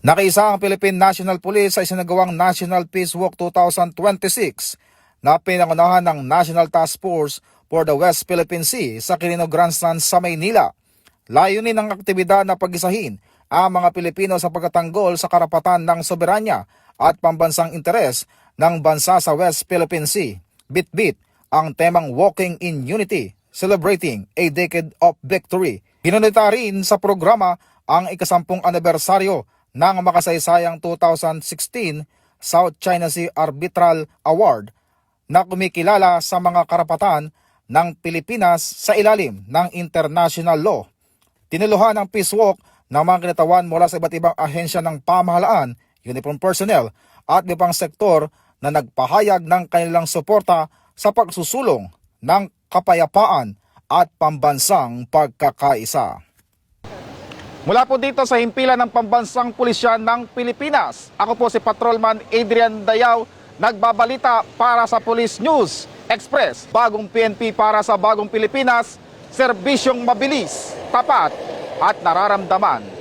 Nakiisa ang Philippine National Police sa isinagawang National Peace Walk 2026 na pinangunahan ng National Task Force for the West Philippine Sea sa Quirino Grandstand sa Maynila. Layunin ng aktibidad na pag-isahin ang mga Pilipino sa pagtatanggol sa karapatan ng soberanya at pambansang interes ng bansa sa West Philippine Sea. Bit-bit ang temang Walking in Unity, Celebrating a Decade of Victory. Pinunita rin sa programa ang ika-10 anibersaryo ng makasaysayang 2016 South China Sea Arbitral Award na kumikilala sa mga karapatan ng Pilipinas sa ilalim ng international law. Tinuluhan ng Peace Walk ng mga kinatawan mula sa iba't ibang ahensya ng pamahalaan, uniform personnel at ibang sektor na nagpahayag ng kanilang suporta sa pagsusulong ng kapayapaan at pambansang pagkakaisa. Mula po dito sa himpilan ng Pambansang Pulisya ng Pilipinas, ako po si Patrolman Adrian Dayaw, nagbabalita para sa Police News Express. Bagong PNP para sa bagong Pilipinas, serbisyong mabilis, tapat at nararamdaman.